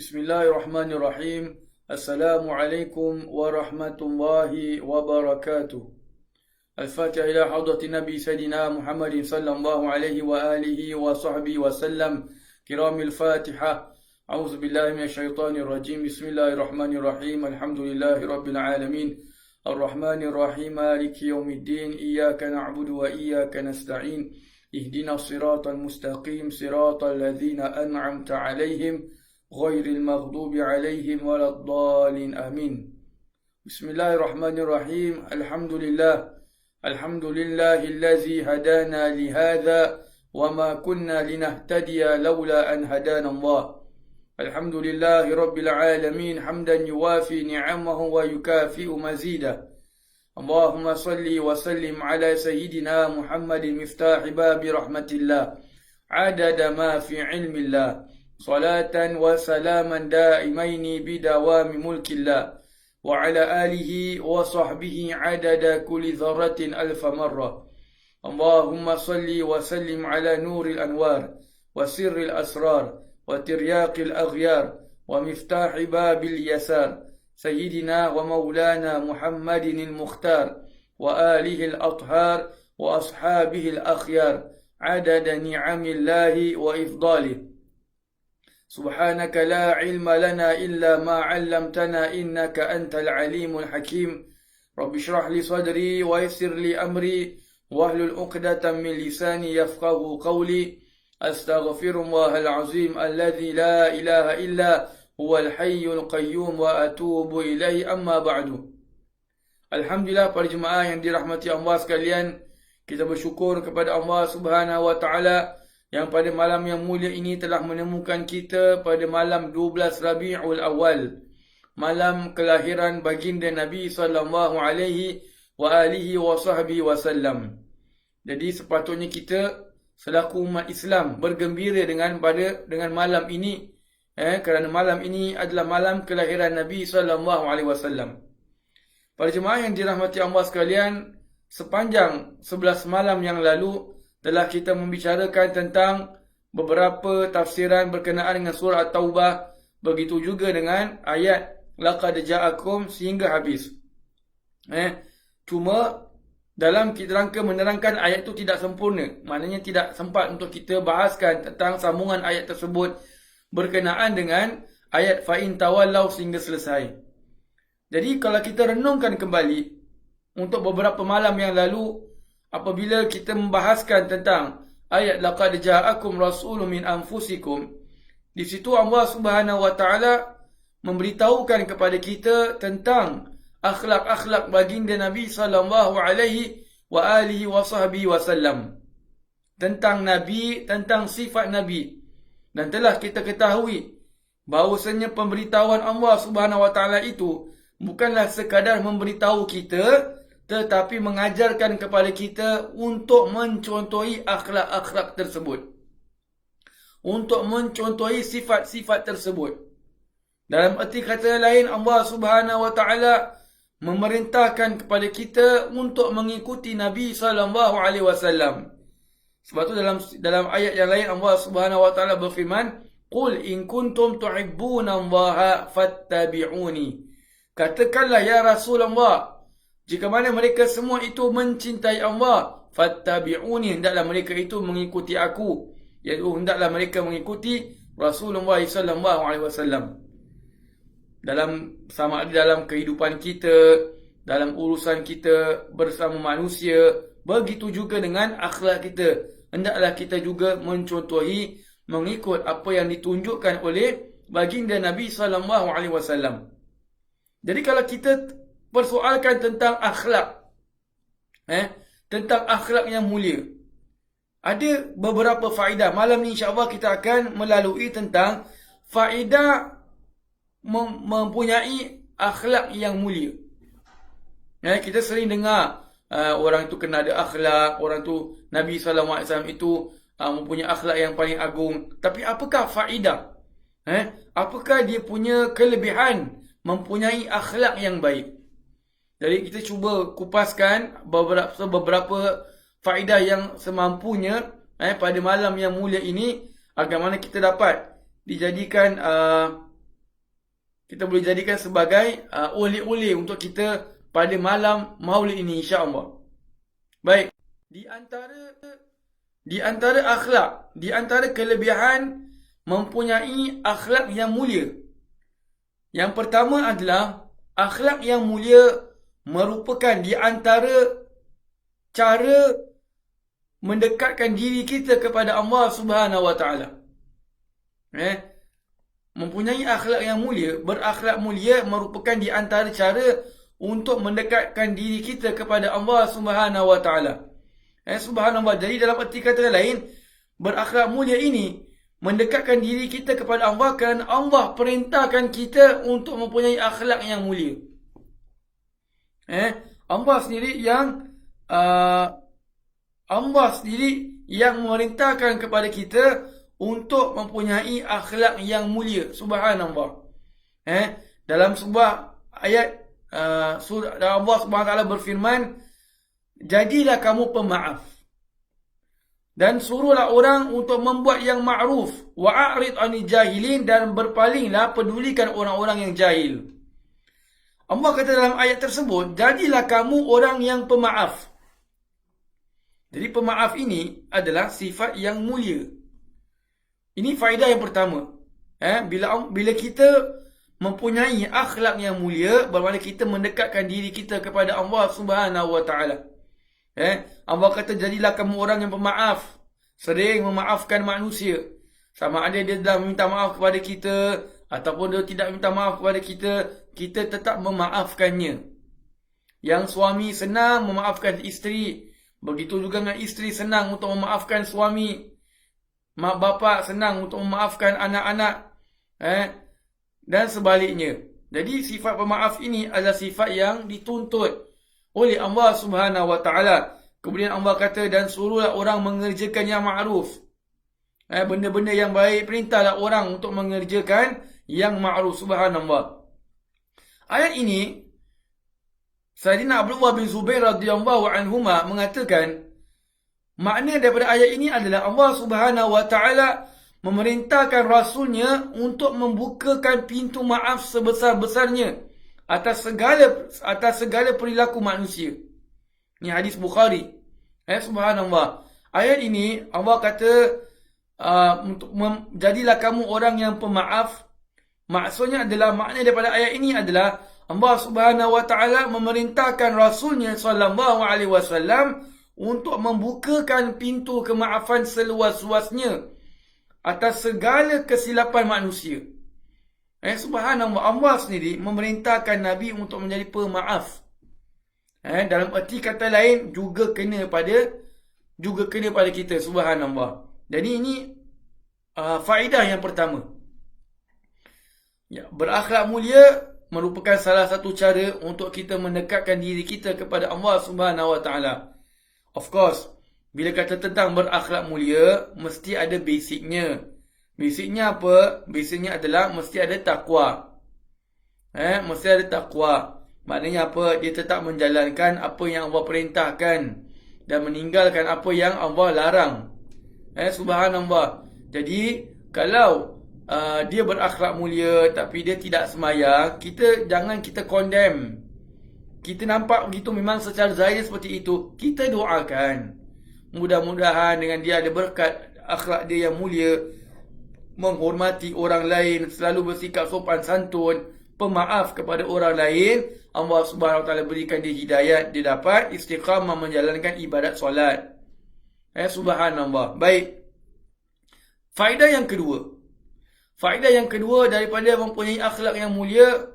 Bismillahirrahmanirrahim. Assalamualaikum warahmatullahi wabarakatuh. Al-Fatihah ila hadratin Nabi Sayyidina Muhammadin sallallahu alaihi wa alihi wa sahbihi wa sallam. Kiramil Fatihah. A'udzu billahi minasyaitonir rajim. Bismillahirrahmanirrahim. Alhamdulillahi rabbil alamin. Ar-Rahmanir Rahim. Maliki yaumiddin. Iyyaka na'budu wa iyyaka nasta'in. Ihdinas siratal mustaqim. Siratal ladzina an'amta 'alaihim ghairil maghdubi 'alaihim waladdallin. Amin. Bismillahirrahmanirrahim. Alhamdulillahillazi hadana lihadza wama kunna linahtadiya laula an hadana Allah. Alhamdulillahi rabbil alamin hamdan yuwafi ni'amahu wa yukafi'u mazidah. Allahumma salli wa sallim ala sayyidina Muhammadin miftahi babi rahmatillah adada ma fi ilmillah. Salatan wa salaman daimaini bidawami mulkillah wa ala alihi wa sahbihi adada kulli dharratin alfa marrah. Allahumma salli wa sallim ala nuril anwar wa sirril asrar wa tiryaqil aghyar wa miftahi babil yasar sayyidina wa maulana Muhammadin al-Mukhtar wa alihi al-athhar wa ashabihi al-akhyar adada ni'amillahi wa ifdalih. سبحانك لا علم لنا إلا ما علمتنا إنك أنت العليم الحكيم. رب اشرح لي صدري ويسر لي أمري واحلل عقدة من لساني يفقهوا قولي. أستغفر الله العظيم الذي لا إله إلا هو الحي القيوم وأتوب إليه. أما بعد. Alhamdulillah, para jemaah yang dirahmati Allah sekalian, kita bersyukur kepada Allah Subhanahu wa taala yang pada malam yang mulia ini telah menemukan kita pada malam 12 Rabiul Awal, malam kelahiran baginda Nabi sallallahu alaihi wa alihi wa sahbihi wasallam. Jadi sepatutnya kita selaku umat Islam bergembira dengan malam ini, kerana malam ini adalah malam kelahiran Nabi sallallahu alaihi wasallam. Para jemaah yang dirahmati Allah sekalian, sepanjang 11 malam yang lalu telah kita membicarakan tentang beberapa tafsiran berkenaan dengan surah At-Taubah, begitu juga dengan ayat laqad ja'akum sehingga habis. Cuma dalam kita rangka menerangkan ayat itu tidak sempurna, maknanya tidak sempat untuk kita bahaskan tentang sambungan ayat tersebut berkenaan dengan ayat fa'in tawallau sehingga selesai. Jadi kalau kita renungkan kembali untuk beberapa malam yang lalu, apabila kita membahaskan tentang ayat laqad ja'akum rasulun min anfusikum, di situ Allah Subhanahu wa taala memberitahukan kepada kita tentang akhlak-akhlak baginda Nabi sallallahu alaihi wa alihi wa sahbihi wasallam, tentang Nabi, tentang sifat Nabi. Dan telah kita ketahui bahawasanya pemberitahuan Allah Subhanahu wa taala itu bukanlah sekadar memberitahu kita, tetapi mengajarkan kepada kita untuk mencontohi akhlak-akhlak tersebut, untuk mencontohi sifat-sifat tersebut. Dalam arti kata lain, Allah Subhanahu wa taala memerintahkan kepada kita untuk mengikuti Nabi sallallahu alaihi wasallam. Sebab tu dalam ayat yang lain Allah Subhanahu wa taala berfirman, "Qul in kuntum tuhibbunallaha fattabi'uni." Katakanlah ya Rasulullah, jika mana mereka semua itu mencintai Allah, fattabi'uni, hendaklah mereka itu mengikuti aku, iaitu hendaklah mereka mengikuti Rasulullah sallallahu alaihi wasallam. Sama ada dalam kehidupan kita, dalam urusan kita bersama manusia, begitu juga dengan akhlak kita. Hendaklah kita juga mencontohi, mengikut apa yang ditunjukkan oleh baginda Nabi sallallahu alaihi wasallam. Jadi kalau kita persoalkan tentang akhlak, tentang akhlak yang mulia, ada beberapa faedah. Malam ni insya-Allah kita akan melalui tentang faedah mempunyai akhlak yang mulia. Kita sering dengar orang itu kena ada akhlak, orang tu Nabi sallallahu alaihi wasallam itu mempunyai akhlak yang paling agung. Tapi apakah faedah? Apakah dia punya kelebihan mempunyai akhlak yang baik? Jadi kita cuba kupaskan beberapa faedah yang semampunya pada malam yang mulia ini, agar mana kita dapat dijadikan kita boleh jadikan sebagai oleh-oleh untuk kita pada malam Maulid ini, insya-Allah. Baik, di antara akhlak, di antara kelebihan mempunyai akhlak yang mulia. Yang pertama adalah akhlak yang mulia merupakan di antara cara mendekatkan diri kita kepada Allah Subhanahu Wa Taala. Mempunyai akhlak yang mulia, berakhlak mulia merupakan di antara cara untuk mendekatkan diri kita kepada Allah Subhanahu Wa Taala. Subhanallah. Jadi dalam arti kata lain, berakhlak mulia ini mendekatkan diri kita kepada Allah kerana Allah perintahkan kita untuk mempunyai akhlak yang mulia. Allah sendiri yang memerintahkan kepada kita untuk mempunyai akhlak yang mulia. Subhanallah. Dalam sebuah ayat surah Allah Subhanahu Wa Taala berfirman, jadilah kamu pemaaf dan suruhlah orang untuk membuat yang ma'ruf wa a'rid 'anil jahilin, dan berpalinglah, pedulikan orang-orang yang jahil. Allah kata dalam ayat tersebut, jadilah kamu orang yang pemaaf. Jadi pemaaf ini adalah sifat yang mulia. Ini faedah yang pertama. Bila kita mempunyai akhlak yang mulia, bermakna kita mendekatkan diri kita kepada Allah Subhanahu Wa Taala. Allah kata jadilah kamu orang yang pemaaf, sering memaafkan manusia. Sama ada dia dah minta maaf kepada kita ataupun dia tidak minta maaf kepada kita, kita tetap memaafkannya. Yang suami senang memaafkan isteri, begitu juga dengan isteri senang untuk memaafkan suami. Mak bapak senang untuk memaafkan anak-anak, dan sebaliknya. Jadi sifat pemaaf ini adalah sifat yang dituntut oleh Allah Subhanahu Wa Taala. Kemudian Allah kata, dan suruhlah orang mengerjakan yang ma'ruf. Benda-benda yang baik, perintahlah orang untuk mengerjakan yang ma'ruf. Subhanallah. Ayat ini, Sayyidina Abdullah bin Zubair radhiyallahu anhuma mengatakan, makna daripada ayat ini adalah Allah Subhanahu Wa Taala memerintahkan Rasulnya untuk membukakan pintu maaf sebesar-besarnya atas segala perilaku manusia. Ini hadis Bukhari. Subhanallah. Ayat ini Allah kata jadilah kamu orang yang pemaaf. Maksudnya adalah, makna daripada ayat ini adalah Allah Subhanahu Wa Taala memerintahkan Rasulnya sallallahu alaihi wasallam untuk membukakan pintu kemaafan seluas-luasnya atas segala kesilapan manusia. Subhanallah, Allah sendiri memerintahkan Nabi untuk menjadi pemaaf. Dalam erti kata lain, juga kena pada kita. Subhanallah. Jadi ini faedah yang pertama. Berakhlak mulia merupakan salah satu cara untuk kita mendekatkan diri kita kepada Allah Subhanahu Wa Taala. Of course, bila kata tentang berakhlak mulia, mesti ada basicnya. Basicnya apa? Basicnya adalah mesti ada takwa. Mesti ada takwa. Maknanya apa? Dia tetap menjalankan apa yang Allah perintahkan dan meninggalkan apa yang Allah larang. Subhanallah. Jadi, kalau dia berakhlak mulia tapi dia tidak sembahyang, jangan kita condemn. Kita nampak begitu memang secara zahir seperti itu. Kita doakan. Mudah-mudahan dengan dia ada berkat akhlak dia yang mulia, menghormati orang lain, selalu bersikap sopan santun, pemaaf kepada orang lain, Allah Subhanahu Wa Taala berikan dia hidayat, dia dapat istiqamah menjalankan ibadat solat. Subhanallah. Baik. Faedah yang kedua daripada mempunyai akhlak yang mulia,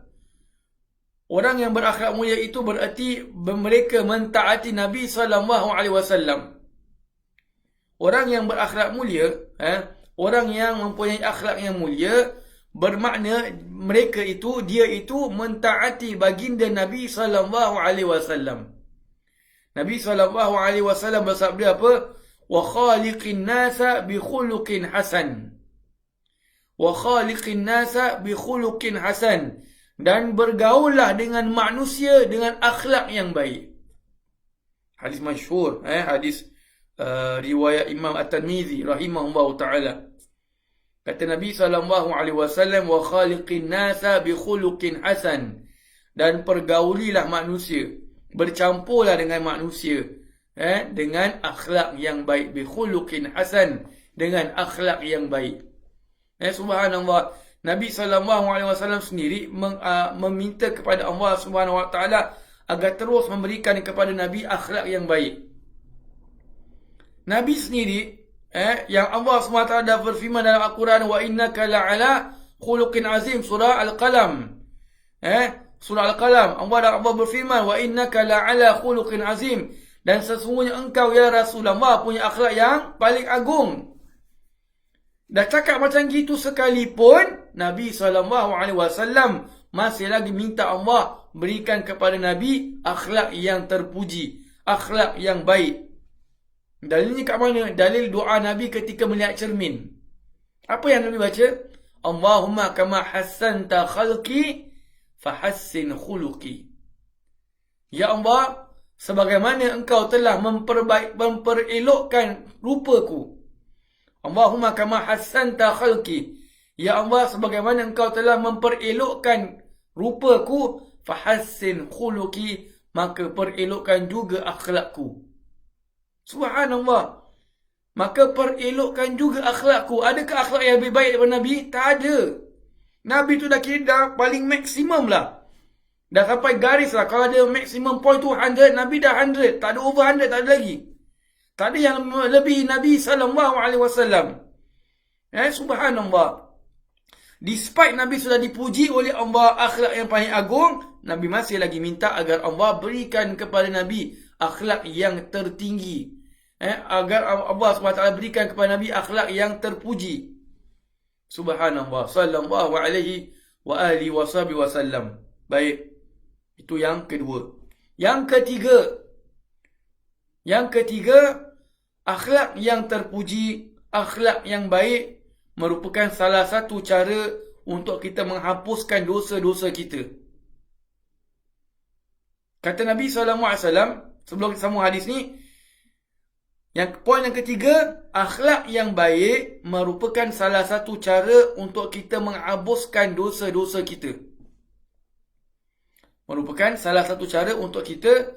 orang yang berakhlak mulia itu berarti mereka mentaati Nabi sallallahu alaihi wasallam. Orang yang berakhlak mulia, orang yang mempunyai akhlak yang mulia, bermakna dia itu mentaati baginda Nabi sallallahu alaihi wasallam. Nabi sallallahu alaihi wasallam bersabda apa? Wa khaliqin nasa bi khuluqin hasan. Wa khaliqin nasa bi khuluqin hasan. Dan bergaullah dengan manusia dengan akhlak yang baik. Hadis masyhur, hadis riwayat Imam At-Tirmizi rahimahullah taala. Kata Nabi SAW, wa khaliqin nasa bi khuluqin hasan. Dan pergaulilah manusia, bercampurlah dengan manusia dengan akhlak yang baik, bi khuluqin hasan, dengan akhlak yang baik. Subhanallah, Nabi SAW sendiri meminta kepada Allah SWT agar terus memberikan kepada Nabi akhlak yang baik. Nabi sendiri yang Allah SWT dah berfirman dalam Al-Quran, wa innaka la'ala khuluqin azim, surah Al-Qalam. Surah Al-Qalam, Allah berfirman, wa innaka la'ala khuluqin azim, dan sesungguhnya engkau ya Rasulullah punya akhlak yang paling agung. Dah cakap macam gitu sekalipun, Nabi SAW masih lagi minta Allah berikan kepada Nabi akhlak yang terpuji, akhlak yang baik. Dalilnya kat mana? Dalil doa Nabi ketika melihat cermin. Apa yang Nabi baca? Allahumma kama hassanta khalqi fahassin khuluqi. Ya Allah, sebagaimana engkau telah memperelokkan rupaku. Allahumma kama hassanta khalqi. Ya Allah, sebagaimana engkau telah memperelokkan rupaku, fahassin khuluqi, maka perelokkan juga akhlakku. Subhanallah. Maka perelokkan juga akhlakku. Adakah akhlak yang lebih baik daripada Nabi? Tak ada. Nabi tu dah kira dah paling maksimum lah. Dah sampai garis lah. Kalau ada maksimum point tu 100, Nabi dah 100. Tak ada over 100, tak ada lagi. Tak ada yang lebih Nabi SAW. Subhanallah. Despite Nabi sudah dipuji oleh Allah akhlak yang paling agung, Nabi masih lagi minta agar Allah berikan kepada Nabi akhlak yang tertinggi. Agar Allah SWT berikan kepada Nabi akhlak yang terpuji. Subhanallah. Sallallahu alaihi wa alihi wasallam. Baik. Itu yang kedua. Yang ketiga, akhlak yang terpuji, akhlak yang baik merupakan salah satu cara untuk kita menghapuskan dosa-dosa kita. Kata Nabi SAW, sebelum kita sambung hadis ni, poin yang ketiga, akhlak yang baik merupakan salah satu cara untuk kita menghapuskan dosa-dosa kita. Merupakan salah satu cara untuk kita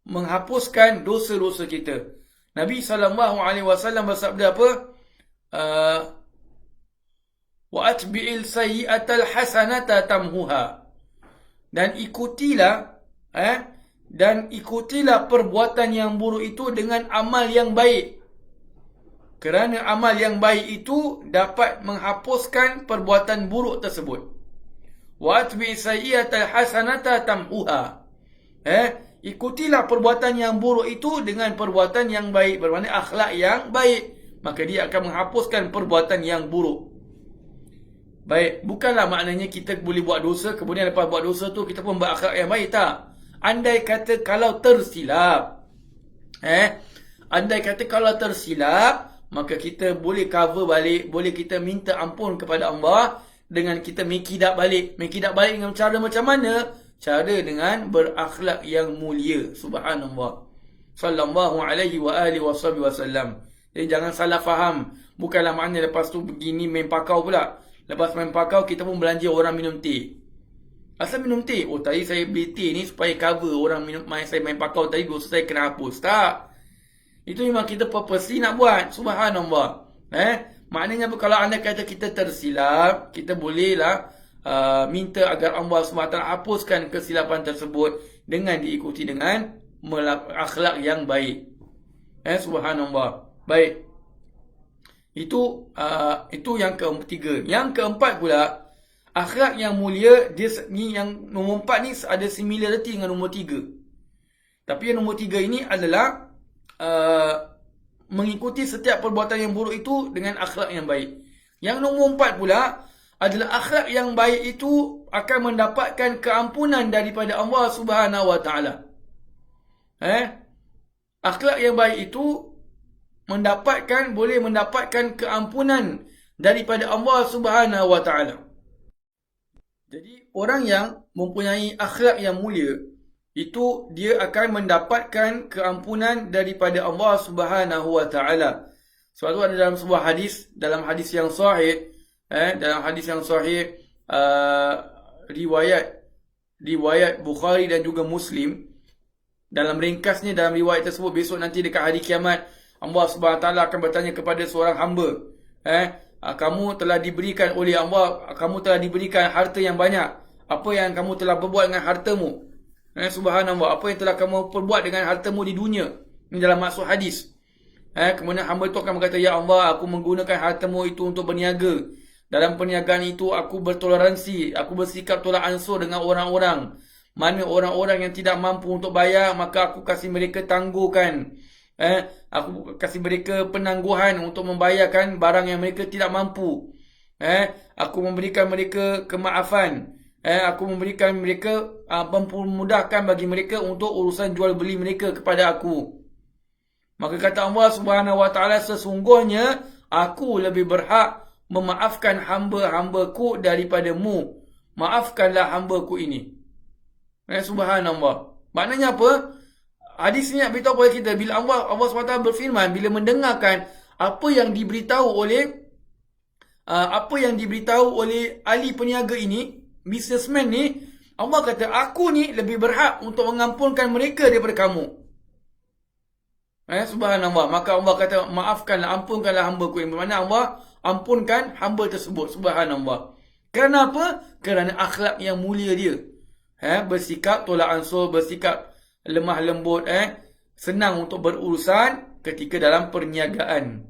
menghapuskan dosa-dosa kita. Nabi SAW bersabda apa? Wa atbi'il sayyi'atal hasanata tamhuha. Dan ikutilah perbuatan yang buruk itu dengan amal yang baik. Kerana amal yang baik itu dapat menghapuskan perbuatan buruk tersebut. Wa atbi'is sayyi'atal hasanata tamhuha. Ikutilah perbuatan yang buruk itu dengan perbuatan yang baik, bermakna akhlak yang baik, maka dia akan menghapuskan perbuatan yang buruk. Baik, bukanlah maknanya kita boleh buat dosa, kemudian lepas buat dosa tu kita pun berakhlak yang baik, tak. Andai kata kalau tersilap, maka kita boleh cover balik, boleh kita minta ampun kepada Allah dengan kita make it up balik. Make it up balik dengan cara macam mana? Cara dengan berakhlak yang mulia. Subhanallah. Sallallahu alaihi wa alihi wasallam. Jadi jangan salah faham. Bukanlah maknanya lepas tu begini main pakau pula. Lepas main pakau kita pun belanja orang minum teh. Asal minum teh? Oh, tadi saya beli teh ni supaya cover orang minum, saya main pakau tadi, dosa saya kena hapus. Tak. Itu memang kita purposely nak buat. Subhanallah. Maknanya kalau anda kata kita tersilap, kita bolehlah minta agar Allah SWT hapuskan kesilapan tersebut dengan diikuti dengan akhlak yang baik. Subhanallah. Baik. Itu yang ketiga. Yang keempat pula, akhlak yang mulia, ni yang nombor 4 ni ada similarity dengan nombor 3. Tapi yang nombor 3 ini adalah mengikuti setiap perbuatan yang buruk itu dengan akhlak yang baik. Yang nombor 4 pula adalah akhlak yang baik itu akan mendapatkan keampunan daripada Allah Subhanahu Wa Taala. Akhlak yang baik itu boleh mendapatkan keampunan daripada Allah Subhanahu Wa Taala. Jadi orang yang mempunyai akhlak yang mulia itu dia akan mendapatkan keampunan daripada Allah Subhanahu Wa Taala. Sebab tu ada dalam sebuah hadis, dalam hadis yang sahih, dalam hadis yang sahih, riwayat Bukhari dan juga Muslim, dalam ringkasnya dalam riwayat tersebut, besok nanti dekat hari kiamat, Allah SWT akan bertanya kepada seorang hamba, kamu telah diberikan oleh Allah, kamu telah diberikan harta yang banyak. Apa yang kamu telah berbuat dengan hartamu? Subhanallah, apa yang telah kamu perbuat dengan hartamu di dunia? Ini dalam maksud hadis. Kemudian hamba itu akan berkata, ya Allah, aku menggunakan hartamu itu untuk berniaga. Dalam perniagaan itu aku bertoleransi, aku bersikap tolak ansur dengan orang-orang. Mana orang-orang yang tidak mampu untuk bayar, maka aku kasih mereka tangguhkan. Aku kasih mereka penangguhan untuk membayarkan barang yang mereka tidak mampu. Aku memberikan mereka kemaafan. Aku memberikan mereka, memudahkan bagi mereka untuk urusan jual beli mereka kepada aku. Maka kata Allah Subhanahu wa taala, sesungguhnya aku lebih berhak memaafkan hamba-hambaku daripadamu. Maafkanlah hambaku ini. Subhanallah. Maknanya apa? Hadis ni nak beritahu kepada kita, bila Allah SWT berfirman, bila mendengarkan apa yang diberitahu oleh ahli peniaga ini, businessman ni, Allah kata, aku ni lebih berhak untuk mengampunkan mereka daripada kamu. Subhanallah. Maka Allah kata, maafkanlah, ampunkanlah hamba-ku. Yang bermakna Allah ampunkan hamba tersebut. Subhanallah. Kerana apa? Kerana akhlak yang mulia dia. Bersikap tolak ansur, bersikap lemah lembut, senang untuk berurusan ketika dalam perniagaan.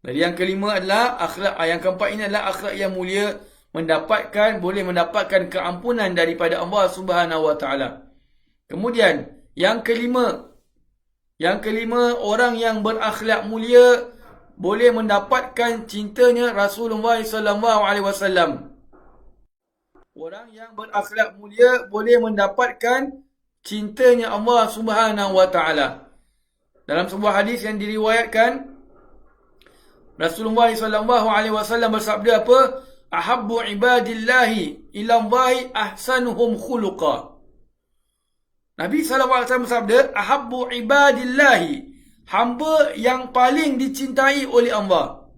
Jadi yang kelima adalah akhlak, yang keempat ini adalah akhlak yang mulia, boleh mendapatkan keampunan daripada Allah Subhanahu wa taala. Kemudian yang kelima, orang yang berakhlak mulia boleh mendapatkan cintanya Rasulullah sallallahu alaihi wasallam. Orang yang berakhlak mulia boleh mendapatkan cintanya Allah Subhanahu wa taala. Dalam sebuah hadis yang diriwayatkan, Rasulullah sallallahu alaihi wasallam bersabda apa? Ahabbu ibadillahi ila Allahi ahsanuhum khuluqa. Nabi SAW bersabda, ahabbu ibadillahi, hamba yang paling dicintai oleh Allah.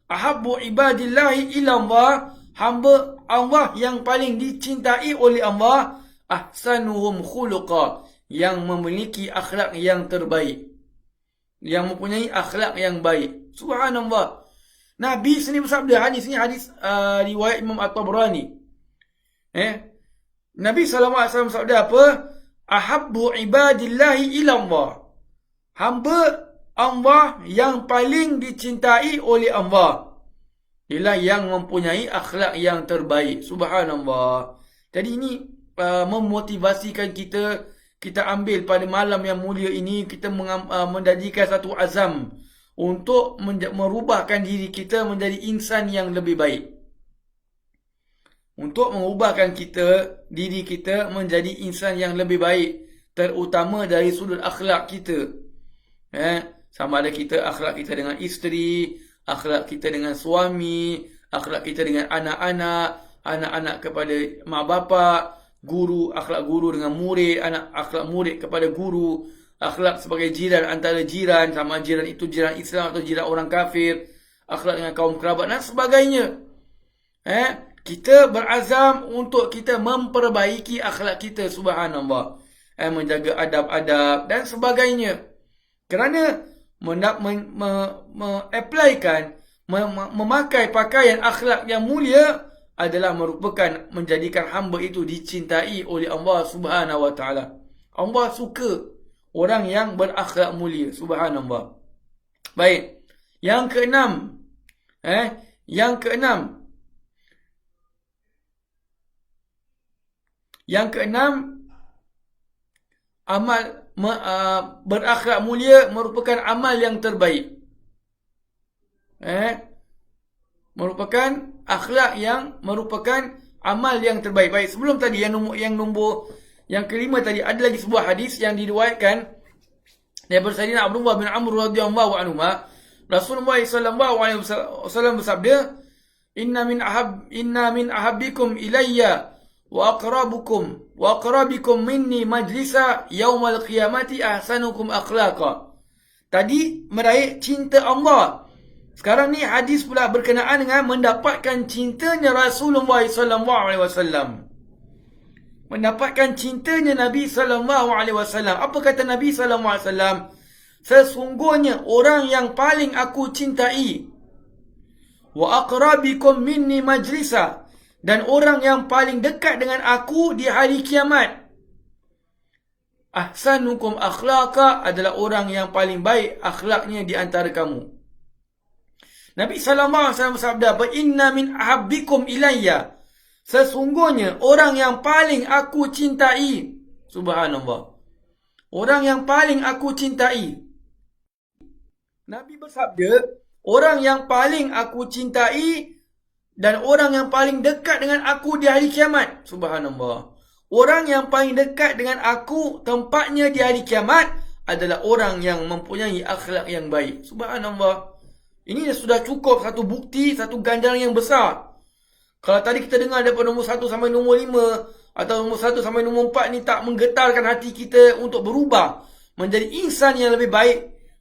Ahabbu ibadillahi ila Allah, hamba Allah yang paling dicintai oleh Allah, ahsanuhum khuluqa, yang memiliki akhlak yang terbaik, yang mempunyai akhlak yang baik. Subhanallah. Nabi sendiri bersabda, hadis ni hadis riwayat Imam At-Tabrani. Nabi SAW bersabda apa? Ahabbu ibadillahi ila Allah, hamba Allah yang paling dicintai oleh Allah ialah yang mempunyai akhlak yang terbaik. Subhanallah. Jadi ini memotivasikan kita ambil pada malam yang mulia ini, kita menjadikan satu azam untuk merubahkan diri kita menjadi insan yang lebih baik. Untuk mengubahkan diri kita menjadi insan yang lebih baik, terutama dari sudut akhlak kita. Sama ada akhlak kita dengan isteri, akhlak kita dengan suami, akhlak kita dengan anak-anak kepada mak bapak, guru, akhlak guru dengan murid, akhlak murid kepada guru, akhlak sebagai jiran antara jiran, sama jiran itu jiran Islam atau jiran orang kafir, akhlak dengan kaum kerabat dan sebagainya. Kita berazam untuk kita memperbaiki akhlak kita. Subhanallah. Menjaga adab-adab dan sebagainya. Kerana memakai pakaian akhlak yang mulia adalah merupakan menjadikan hamba itu dicintai oleh Allah Subhanahu wa taala. Allah suka orang yang berakhlak mulia. Subhanallah. Baik. Yang keenam. Berakhlak mulia merupakan amal yang terbaik. Merupakan akhlak yang merupakan amal yang terbaik. Baik, sebelum tadi yang kelima tadi, ada lagi sebuah hadis yang diriwayatkan daripada Sayyidina Abdullah bin Amr radhiyallahu anhu. Rasulullah sallallahu alaihi wasallam bersabda, Inna min ahabbikum ilayya wa aqrabikum minni majlisa yaumal qiyamati ahsanukum akhlaqa. Tadi meraih cinta Allah Sekarang ni hadis pula berkenaan dengan mendapatkan cintanya Rasulullah sallallahu alaihi wasallam. Mendapatkan cintanya Nabi sallallahu alaihi wasallam. Apa kata Nabi sallallahu alaihi wasallam? Sesungguhnya orang yang paling aku cintai, wa aqrabikum minni majlisa, dan orang yang paling dekat dengan aku di hari kiamat, ahsanukum akhlaqa, adalah orang yang paling baik akhlaknya di antara kamu. Nabi sallallahu alaihi wasallam bersabda, "Fa inna min ahabbikum ilayya." Sesungguhnya orang yang paling aku cintai, subhanallah, orang yang paling aku cintai. Nabi bersabda, orang yang paling aku cintai dan orang yang paling dekat dengan aku di hari kiamat. Subhanallah. Orang yang paling dekat dengan aku tempatnya di hari kiamat adalah orang yang mempunyai akhlak yang baik. Subhanallah. Ini sudah cukup satu bukti, satu ganjaran yang besar. Kalau tadi kita dengar daripada nombor 1 sampai nombor 5 atau nombor 1 sampai nombor 4 ni tak menggetarkan hati kita untuk berubah menjadi insan yang lebih baik,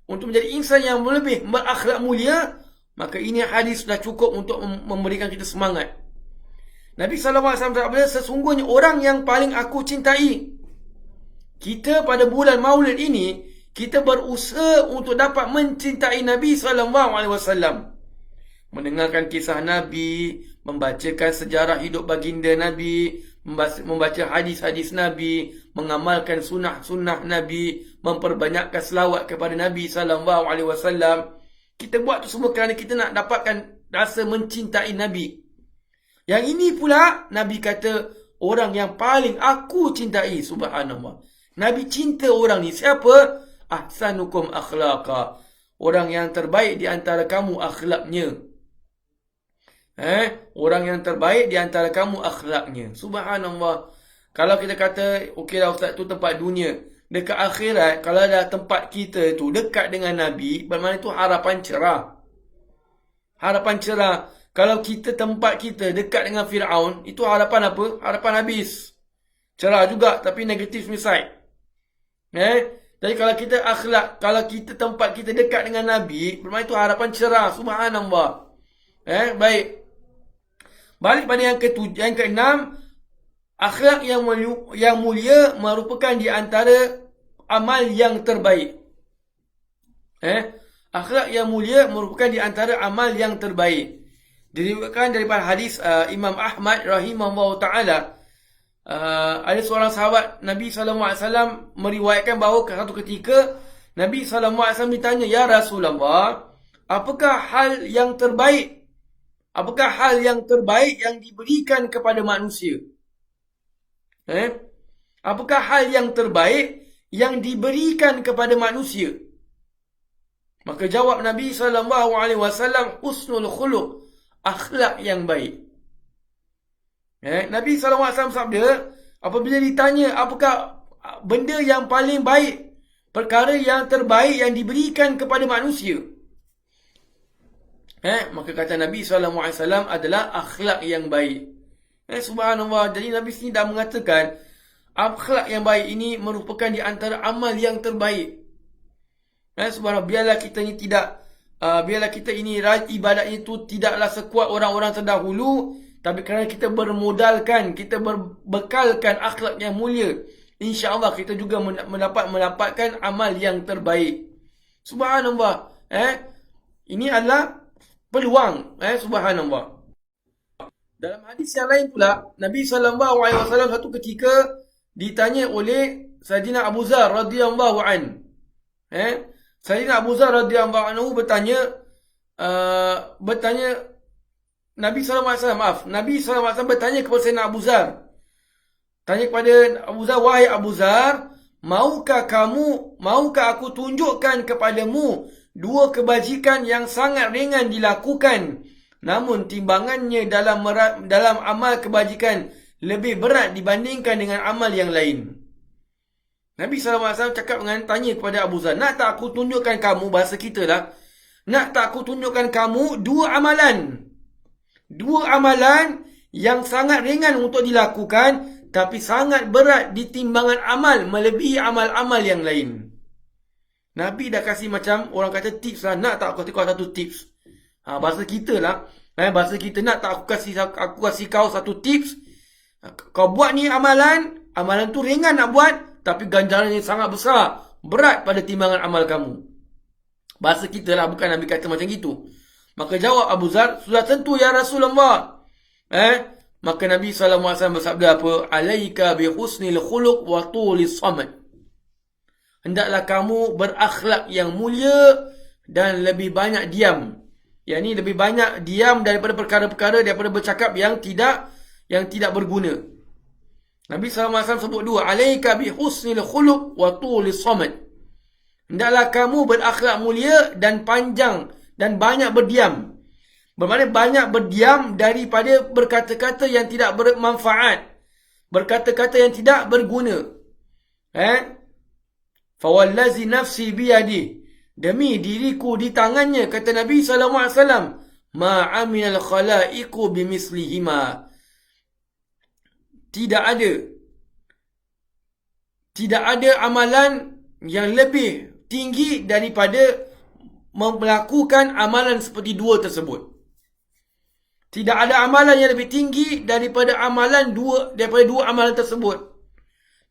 untuk menjadi insan yang lebih berakhlak mulia, maka ini hadis sudah cukup untuk memberikan kita semangat. Nabi SAW bersabda, sesungguhnya orang yang paling aku cintai. Kita pada bulan Maulid ini, kita berusaha untuk dapat mencintai Nabi SAW. Mendengarkan kisah Nabi, membacakan sejarah hidup baginda Nabi, membaca hadis-hadis Nabi, mengamalkan sunnah-sunnah Nabi, memperbanyakkan selawat kepada Nabi SAW. Kita buat tu semua kerana kita nak dapatkan rasa mencintai Nabi. Yang ini pula Nabi kata orang yang paling aku cintai. Subhanallah. Nabi cinta orang ni. Siapa? Ahsanukum akhlaqa. Orang yang terbaik di antara kamu akhlaknya. Orang yang terbaik di antara kamu akhlaknya. Subhanallah. Kalau kita kata, okeylah ustaz, tu tempat dunia. Dekat akhirat, kalau ada tempat kita tu dekat dengan Nabi, bermakna itu harapan cerah. Harapan cerah. Kalau kita tempat kita dekat dengan Fir'aun, itu harapan apa? Harapan habis. Cerah juga, tapi negatif side. Jadi kalau kita akhlak, kalau kita tempat kita dekat dengan Nabi, bermakna itu harapan cerah. Subhanallah. Baik. Balik pada yang keenam, akhlak yang mulia merupakan di antara amal yang terbaik. Akhlak yang mulia merupakan di antara amal yang terbaik. Diriwayatkan daripada hadis Imam Ahmad rahimahullah ta'ala. Ada seorang sahabat Nabi SAW meriwayatkan bahawa satu ketika Nabi SAW ditanya, "Ya Rasulullah, apakah hal yang terbaik? Apakah hal yang terbaik yang diberikan kepada manusia?" Apakah hal yang terbaik yang diberikan kepada manusia? Maka jawab Nabi SAW, husnul khuluq, akhlak yang baik. Nabi SAW sabda, apabila ditanya apakah benda yang paling baik, perkara yang terbaik yang diberikan kepada manusia, maka kata Nabi SAW adalah akhlak yang baik. Subhanallah. Jadi Nabi sini dah mengatakan akhlak yang baik ini merupakan di antara amal yang terbaik. Subhanallah. Biarlah kita ini ibadat itu tidaklah sekuat orang-orang terdahulu, tapi kerana kita bermodalkan, kita berbekalkan akhlak yang mulia, insya-Allah kita juga mendapatkan amal yang terbaik. Subhanallah. Ini adalah peluang. Subhanallah. Dalam hadis yang lain pula, Nabi SAW satu ketika ditanya oleh Sayyidina Abu Zar radhiyallahu an. Sayyidina Abu Zar radhiyallahu anhu bertanya Nabi SAW bertanya kepada Sayyidina Abu Zar. Tanya kepada Abu Zar, "Wahai Abu Zar, maukah aku tunjukkan kepadamu dua kebajikan yang sangat ringan dilakukan, namun timbangannya dalam amal kebajikan lebih berat dibandingkan dengan amal yang lain?" Nabi SAW cakap dengan tanya kepada Abu Zar, "Nak tak aku tunjukkan kamu," bahasa kita lah, "nak tak aku tunjukkan kamu dua amalan yang sangat ringan untuk dilakukan, tapi sangat berat di timbangan amal melebihi amal-amal yang lain." Nabi dah kasih macam orang kata tips lah. Nak tak aku kasih satu tips? Bahasa kita lah. Bahasa kita nak tak aku kasih kau satu tips. Kau buat ni amalan tu ringan nak buat, tapi ganjarannya sangat besar, berat pada timbangan amal kamu. Bahasa kita lah, bukan Nabi kata macam gitu. Maka jawab Abu Zar, sudah tentu ya Rasulullah. Maka Nabi SAW bersabda apa? Alaika bi husnil khuluq wa tulis samad. Hendaklah kamu berakhlak yang mulia dan lebih banyak diam. Yang ni lebih banyak diam daripada perkara-perkara, daripada bercakap yang tidak berguna. Nabi SAW sebut dua. Alaika bi husnil khuluq wa tulis samad. Hendaklah kamu berakhlak mulia dan panjang dan banyak berdiam. Bermakna banyak berdiam daripada berkata-kata yang tidak bermanfaat. Berkata-kata yang tidak berguna. Fawallazi nafsi biyadi. Demi diriku di tangannya, kata Nabi SAW. Ma'aminal khalaiku bimislihima. Tidak ada amalan yang lebih tinggi daripada melakukan amalan seperti dua tersebut. Tidak ada amalan yang lebih tinggi daripada dua amalan tersebut.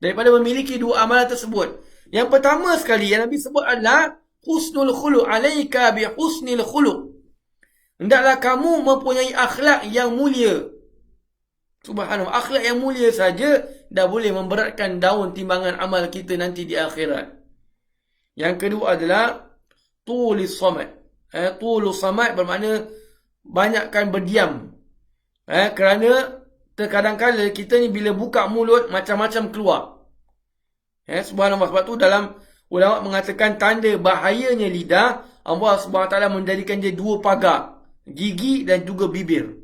Daripada memiliki dua amalan tersebut. Yang pertama sekali yang Nabi sebut adalah husnul khuluq. Alaika bi husnil khuluq. Hendaklah kamu mempunyai akhlak yang mulia. Subhanallah, akhlak yang mulia saja dah boleh memberatkan daun timbangan amal kita nanti di akhirat. Yang kedua adalah tulis samad. Tulus samad bermakna banyakkan berdiam. Kerana terkadang-kadang kita ni bila buka mulut macam-macam keluar. Subhanallah, sebab tu dalam ulama mengatakan tanda bahayanya lidah, Allah SWT menjadikan dia dua pagar, gigi dan juga bibir.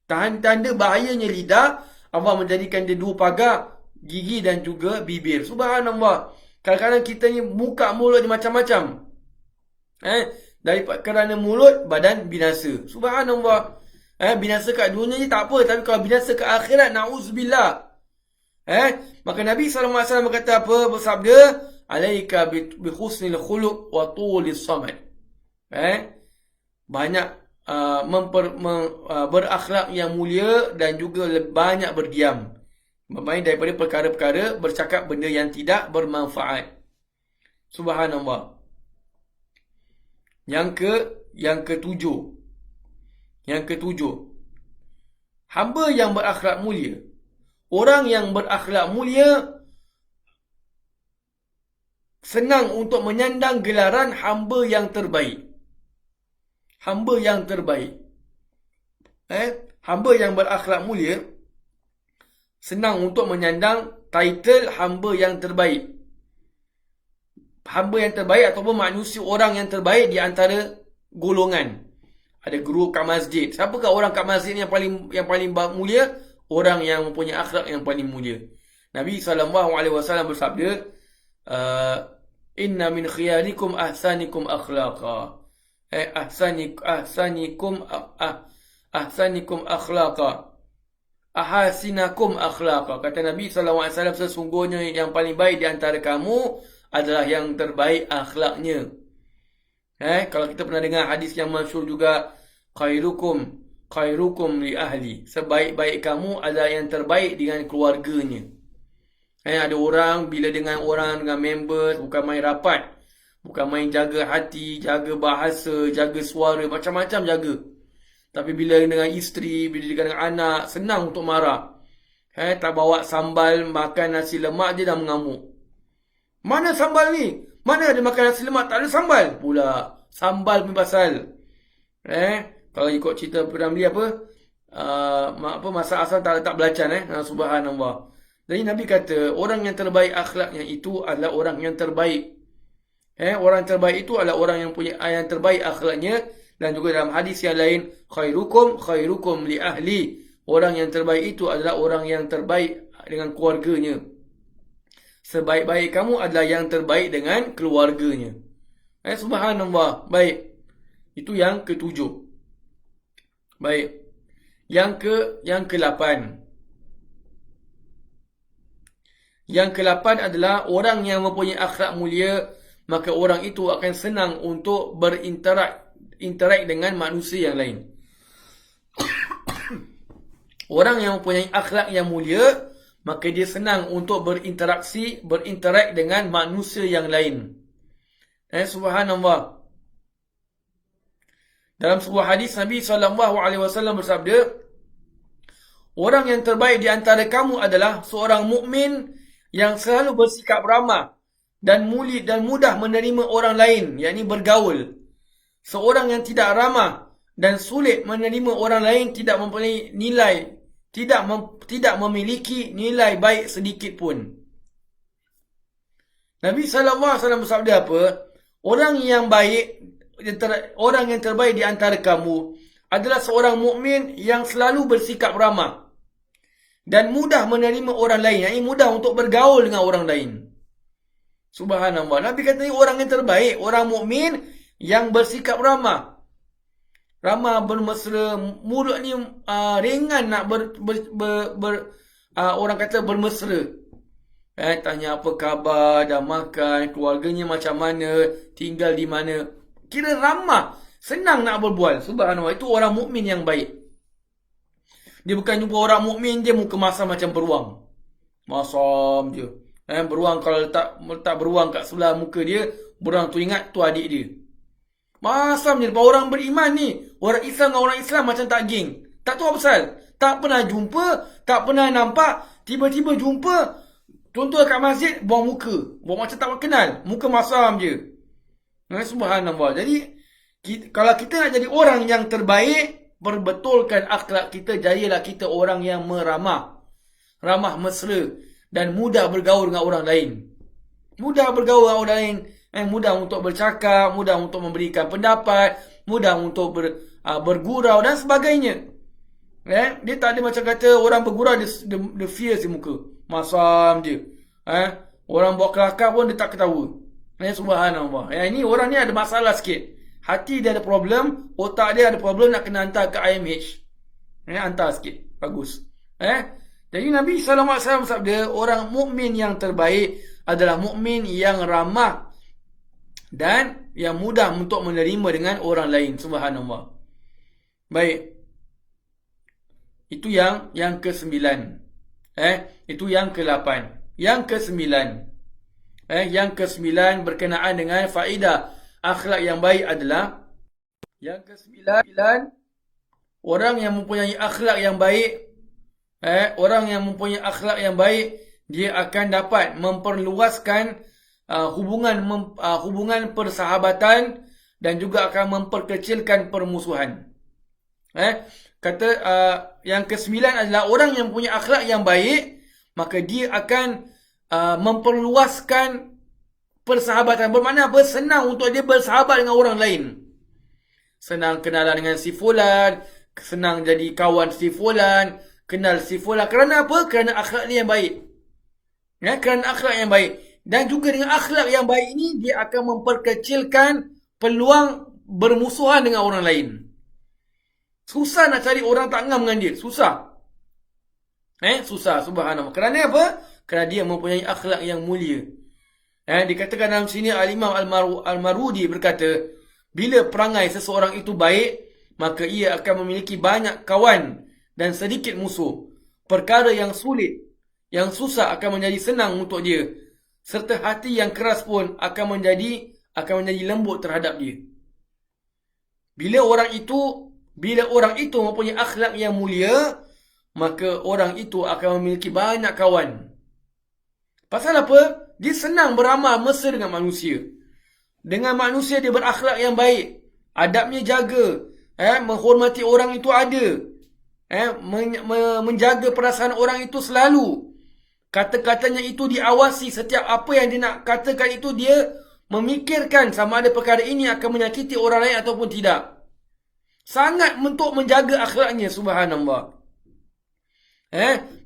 Tanda bahayanya lidah, Allah menjadikan dia dua pagar, gigi dan juga bibir. Subhanallah. Kadang-kadang kita ni buka mulut macam-macam. Daripada kerana mulut, badan binasa. Subhanallah. Binasa kat dunia ni tak apa, tapi kalau binasa kat akhirat, na'udzubillah. Maka Nabi SAW berkata apa? Bersabda, alaika bi husnil khuluq wa tulis samad. Banyak berakhlak yang mulia dan juga banyak berdiam. Bermain daripada perkara-perkara bercakap benda yang tidak bermanfaat. Subhanallah. Yang ketujuh. Hamba yang berakhlak mulia. Orang yang berakhlak mulia senang untuk menyandang gelaran hamba yang terbaik. Hamba yang terbaik. Hamba yang berakhlak mulia senang untuk menyandang title hamba yang terbaik. Hamba yang terbaik ataupun manusia orang yang terbaik di antara golongan. Ada guru kat masjid. Siapakah orang kat masjid yang paling mulia? Orang yang mempunyai akhlak yang paling mulia. Nabi SAW bersabda, inna min khiyarikum ahsanikum akhlaqa. Ahsanikum akhlaqa. Ahasinakum akhlaqa. Kata Nabi SAW, sesungguhnya yang paling baik di antara kamu adalah yang terbaik akhlaknya. Kalau kita pernah dengar hadis yang masyhur juga, khairukum li ahli. Sebaik-baik kamu adalah yang terbaik dengan keluarganya. Ada orang bila dengan member bukan main rapat, bukan main jaga hati, jaga bahasa, jaga suara, macam-macam jaga. Tapi bila dengan isteri, bila dengan anak, senang untuk marah. Tak bawa sambal, makan nasi lemak, dia dah mengamuk. Mana sambal ni? Mana ada makan nasi lemak, tak ada sambal pula. Sambal pun pasal. Kalau ikut cerita Ramli masa asal tak letak belacan. Subhanallah. Jadi Nabi kata, orang yang terbaik akhlaknya itu adalah orang yang terbaik. Orang terbaik itu adalah orang yang punya yang terbaik akhlaknya. Dan juga dalam hadis yang lain, khairukum li ahli. Orang yang terbaik itu adalah orang yang terbaik dengan keluarganya. Sebaik-baik kamu adalah yang terbaik dengan keluarganya. Subhanallah. Baik. Itu yang ketujuh. Baik. Yang ke-8. Yang ke-8 adalah orang yang mempunyai akhlak mulia, maka orang itu akan senang untuk berinteraksi berinteraksi dengan manusia yang lain. Orang yang mempunyai akhlak yang mulia, maka dia senang untuk berinteraksi dengan manusia yang lain. Subhanallah. Dalam sebuah hadis Nabi SAW bersabda, orang yang terbaik di antara kamu adalah seorang mukmin yang selalu bersikap ramah dan mudah menerima orang lain, yakni bergaul. Seorang yang tidak ramah dan sulit menerima orang lain tidak mempunyai nilai, tidak memiliki nilai baik sedikit pun. Nabi SAW bersabda apa? Orang yang terbaik di antara kamu adalah seorang mukmin yang selalu bersikap ramah dan mudah menerima orang lain, yakni mudah untuk bergaul dengan orang lain. Subhanallah. Nabi kata orang yang terbaik, orang mukmin yang bersikap ramah. Ramah, bermesra, mulut ni ringan nak orang kata bermesra. Tanya apa khabar, dah makan, keluarganya macam mana, tinggal di mana. Kira ramah, senang nak berbual. Subhanallah, itu orang mukmin yang baik. Dia bukan jumpa orang mukmin dia muka masam macam beruang. Masam je. Beruang kalau letak beruang kat sebelah muka dia, beruang tu ingat tu adik dia. Masam je depan orang beriman ni. Orang Islam dengan orang Islam macam tak geng. Tak tahu apa pasal. Tak pernah jumpa, tak pernah nampak, tiba-tiba jumpa. Contoh kat masjid, buang muka. Buang macam tak kenal. Muka masam je. Subhanallah. Jadi, kalau kita nak jadi orang yang terbaik, perbetulkan akhlak kita, jadilah kita orang yang meramah. Ramah mesra. Dan mudah bergaul dengan orang lain. Mudah bergaul dengan orang lain. Mudah untuk bercakap, mudah untuk memberikan pendapat, mudah untuk bergurau dan sebagainya. Dia tak ada macam kata orang bergurau, dia fierce di muka. Masam je. Orang buat kelakar pun dia tak ketawa. Subhanallah. Ini orang ni ada masalah sikit. Hati dia ada problem, otak dia ada problem, nak kena hantar ke IMH. Hantar sikit. Bagus. Jadi Nabi SAW sabda, orang mukmin yang terbaik adalah mukmin yang ramah dan yang mudah untuk menerima dengan orang lain. Subhanallah. Baik. Itu yang ke-9. Itu yang ke-8. Yang ke-9. Yang ke-9 berkenaan dengan faedah akhlak yang baik adalah yang ke-9, orang yang mempunyai akhlak yang baik, orang yang mempunyai akhlak yang baik, dia akan dapat memperluaskan hubungan persahabatan dan juga akan memperkecilkan permusuhan. Kata yang ke-9 adalah orang yang punya akhlak yang baik, maka dia akan memperluaskan persahabatan. Bermakna apa? Senang untuk dia bersahabat dengan orang lain. Senang kenalan dengan si fulan, senang jadi kawan si fulan, kenal si fulan. Kerana apa? Kerana akhlak dia yang baik. Kerana akhlak yang baik. Dan juga dengan akhlak yang baik ini, dia akan memperkecilkan peluang bermusuhan dengan orang lain. Susah nak cari orang tak ngam dengan dia. Susah. Susah. Subhanallah. Kerana apa? Kerana dia mempunyai akhlak yang mulia. Dikatakan dalam sini Al-Imam Al-Marudi berkata, bila perangai seseorang itu baik, maka ia akan memiliki banyak kawan dan sedikit musuh. Perkara yang sulit, yang susah akan menjadi senang untuk dia. Serta hati yang keras pun akan menjadi lembut terhadap dia. Bila orang itu mempunyai akhlak yang mulia, maka orang itu akan memiliki banyak kawan. Pasal apa? Dia senang beramal mesra dengan manusia. Dengan manusia dia berakhlak yang baik. Adabnya jaga. Menghormati orang itu ada. Menjaga perasaan orang itu selalu. Kata-katanya itu diawasi. Setiap apa yang dia nak katakan itu dia memikirkan sama ada perkara ini akan menyakiti orang lain ataupun tidak. Sangat untuk menjaga akhlaknya. Subhanallah.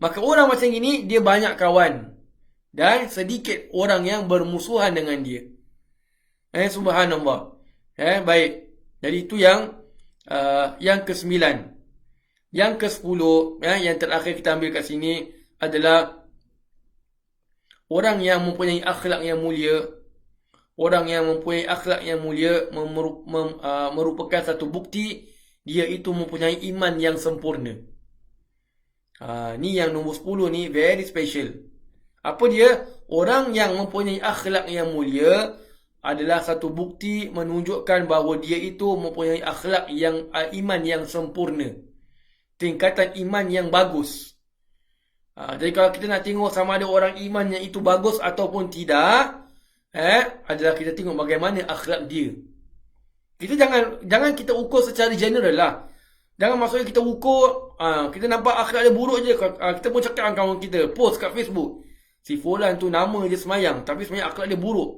Maka orang macam ini dia banyak kawan. Dan sedikit orang yang bermusuhan dengan dia. Subhanallah. Baik. Jadi itu yang ke-9. Yang ke-10, yang terakhir kita ambil kat sini adalah orang yang mempunyai akhlak yang mulia. Orang yang mempunyai akhlak yang mulia merupakan satu bukti dia itu mempunyai iman yang sempurna. Ni yang nombor 10 ni very special. Apa dia? Orang yang mempunyai akhlak yang mulia adalah satu bukti menunjukkan bahawa dia itu mempunyai akhlak yang iman yang sempurna. Tingkatan iman yang bagus. Jadi kalau kita nak tengok sama ada orang imannya itu bagus ataupun tidak, adalah kita tengok bagaimana akhlak dia. Kita jangan kita ukur secara general lah. Jangan maksudnya kita ukur, kita nampak akhlak dia buruk je, kita pun cakap dengan kawan kita, post kat Facebook, si fulan tu nama dia semayang tapi sebenarnya akhlak dia buruk.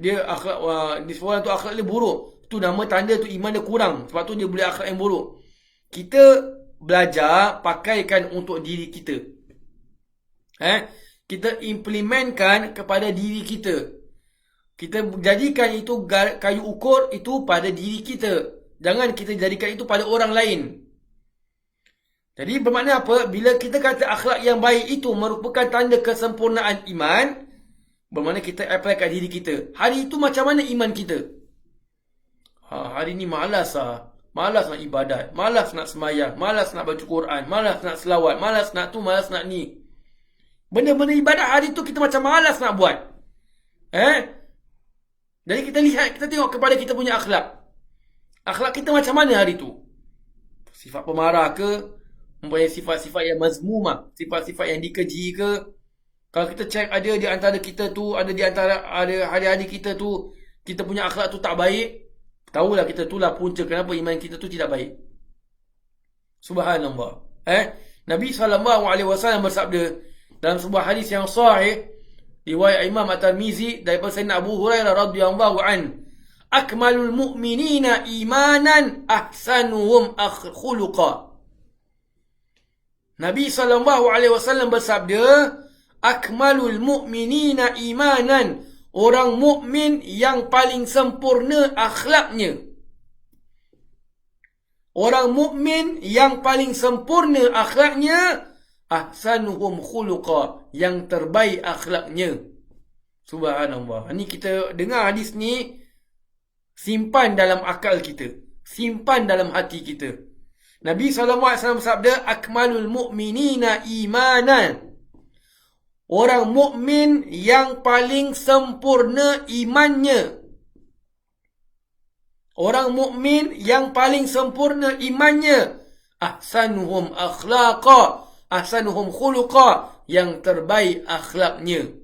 Di fulan tu akhlak dia buruk. Tu nama tanda tu iman dia kurang, sebab tu dia boleh akhlak yang buruk. Kita belajar pakaikan untuk diri kita. Kita implementkan kepada diri kita. Kita jadikan itu kayu ukur itu pada diri kita. Jangan kita jadikan itu pada orang lain. Jadi bermakna apa? Bila kita kata akhlak yang baik itu merupakan tanda kesempurnaan iman, bermakna kita apply kat diri kita. Hari itu macam mana iman kita? Hari ni malas malas nak ibadat, malas nak semayang, malas nak baca Quran, malas nak selawat, malas nak tu, malas nak ni. Benda-benda ibadat hari tu kita macam malas nak buat. Jadi kita tengok kepada kita punya akhlak. Akhlak kita macam mana hari tu? Sifat pemarah ke? Mempunyai sifat-sifat yang mazmumah, sifat-sifat yang dikeji ke? Kalau kita cek ada di antara kita tu, ada di antara adik-adik kita tu, kita punya akhlak tu tak baik, tahulah kita itulah punca kenapa iman kita tu tidak baik. Subhanallah. Nabi SAW bersabda dalam sebuah hadis yang sahih riwayat Imam At-Tirmizi daripada Sayyidina Abu Hurairah radhiyallahu an, akmalul mu'minina imanan ahsanuhum khuluqa. Nabi SAW bersabda, akmalul mu'minina imanan, orang mukmin yang paling sempurna akhlaknya. Orang mukmin yang paling sempurna akhlaknya, ahsanuhum khuluqa, yang terbaik akhlaknya. Subhanallah. Ini kita dengar hadis ni, simpan dalam akal kita, simpan dalam hati kita. Nabi SAW bersabda, akmalul mu'minina imanan, orang mukmin yang paling sempurna imannya. Orang mukmin yang paling sempurna imannya, ahsanuhum akhlaqa, ahsanuhum khuluqa, yang terbaik akhlaknya.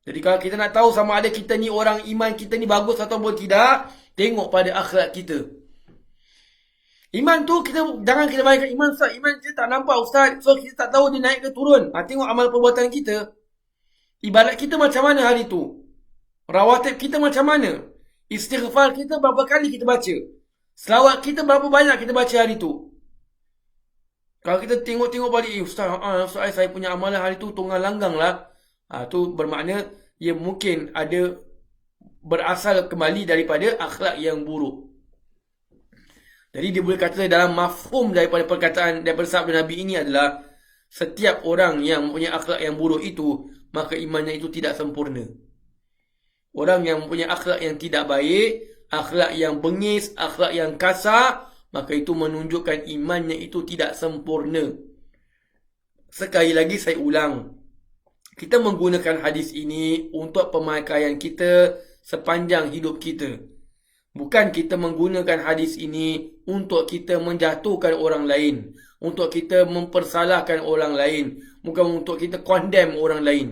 Jadi kalau kita nak tahu sama ada kita ni orang iman kita ni bagus ataupun tidak, tengok pada akhlak kita. Iman tu jangan kita bayangkan iman Ustaz, iman kita tak nampak Ustaz, so kita tak tahu dia naik ke turun. Tengok amal perbuatan kita. Ibadat kita macam mana hari tu? Rawatib kita macam mana? Istighfar kita berapa kali kita baca? Selawat kita berapa banyak kita baca hari tu? Kalau kita tengok-tengok balik, Ustaz, saya punya amalan hari tu tunggal langgang lah. Tu bermakna ia mungkin ada berasal kembali daripada akhlak yang buruk. Jadi dia boleh kata dalam mafhum daripada perkataan daripada sabda Nabi ini adalah setiap orang yang mempunyai akhlak yang buruk itu, maka imannya itu tidak sempurna. Orang yang mempunyai akhlak yang tidak baik, akhlak yang bengis, akhlak yang kasar, maka itu menunjukkan imannya itu tidak sempurna. Sekali lagi saya ulang, kita menggunakan hadis ini untuk pemakaian kita sepanjang hidup kita. Bukan kita menggunakan hadis ini untuk kita menjatuhkan orang lain, untuk kita mempersalahkan orang lain, bukan untuk kita condemn orang lain.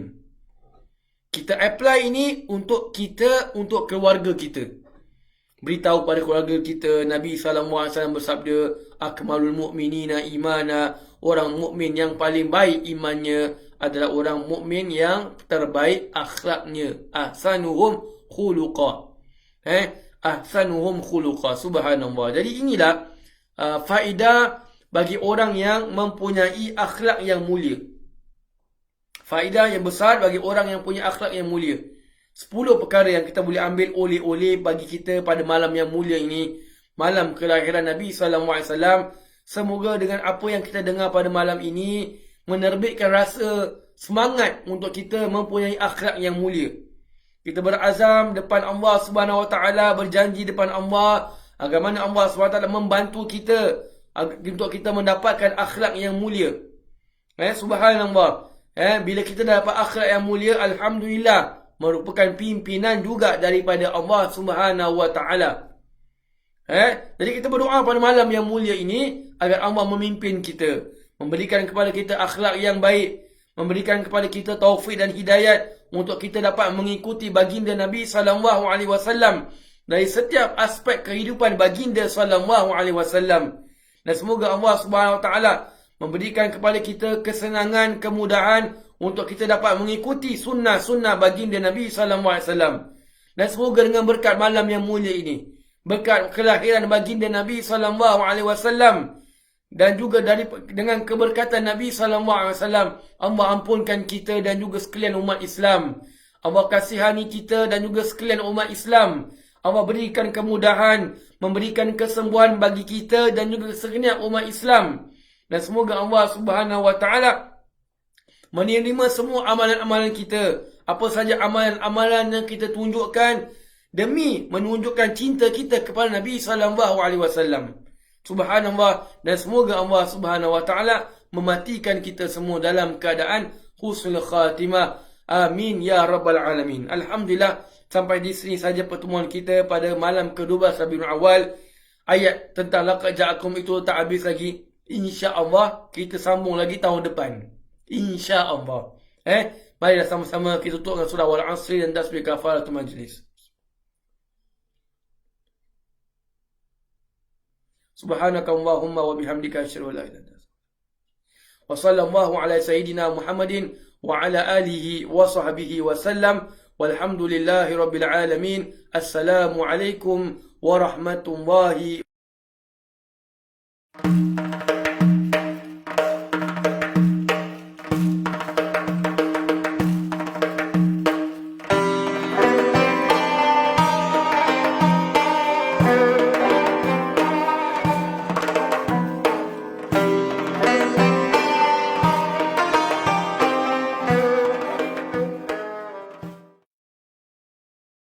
Kita apply ini untuk kita, untuk keluarga kita. Beritahu pada keluarga kita, Nabi SAW bersabda, akmalul mu'minina imana, orang mukmin yang paling baik imannya adalah orang mukmin yang terbaik akhlaknya. Ahsanuhum khuluqa. Ahsanuhum khuluqa. Subhanallah. Jadi inilah faedah bagi orang yang mempunyai akhlak yang mulia. Faedah yang besar bagi orang yang punya akhlak yang mulia. 10 perkara yang kita boleh ambil oleh-oleh bagi kita pada malam yang mulia ini, malam kelahiran Nabi SAW. Semoga dengan apa yang kita dengar pada malam ini menerbitkan rasa semangat untuk kita mempunyai akhlak yang mulia. Kita berazam depan Allah Subhanahu Wa Taala, berjanji depan Allah agar mana Allah Subhanahu Wa Taala membantu kita untuk kita mendapatkan akhlak yang mulia. Subhanallah. Bila kita dapat akhlak yang mulia, alhamdulillah, merupakan pimpinan juga daripada Allah Subhanahu Wa Taala. Jadi kita berdoa pada malam yang mulia ini agar Allah memimpin kita, memberikan kepada kita akhlak yang baik, memberikan kepada kita taufik dan hidayat untuk kita dapat mengikuti baginda Nabi sallallahu alaihi wasallam dari setiap aspek kehidupan baginda sallallahu alaihi wasallam. Dan semoga Allah Subhanahu Wa Taala memberikan kepada kita kesenangan, kemudahan untuk kita dapat mengikuti sunnah-sunnah baginda Nabi sallallahu alaihi wasallam. Dan semoga dengan berkat malam yang mulia ini, berkat kelahiran baginda Nabi sallallahu alaihi wasallam, dan juga dengan keberkatan Nabi sallallahu alaihi wasallam, Allah ampunkan kita dan juga sekalian umat Islam. Allah kasihani kita dan juga sekalian umat Islam. Allah berikan kemudahan, memberikan kesembuhan bagi kita dan juga sekalian umat Islam. Dan semoga Allah Subhanahu Wa Taala menerima semua amalan-amalan kita, apa saja amalan-amalan yang kita tunjukkan demi menunjukkan cinta kita kepada Nabi sallallahu alaihi wasallam. Subhanallah. Dan semoga Allah Subhanahu Wa Taala mematikan kita semua dalam keadaan husnul khatimah. Amin ya rabbal alamin. Alhamdulillah, sampai di sini saja pertemuan kita pada malam ke-12 Rabiul Awal. Ayat tentang laqad ja'akum itu tak habis lagi. InsyaAllah kita sambung lagi tahun depan. InsyaAllah. Marilah sama-sama kita tutup dengan surah Wal Asri dan tasbih kafaratul majlis. Subhanakallahumma wa bihamdika asyhadu an la ilaha illa anta. Wa sallallahu ala sayyidina Muhammadin wa ala alihi wa sahbihi wa sallam. Walhamdulillahi rabbil alamin. Assalamu alaikum warahmatullahi wabarakatuh.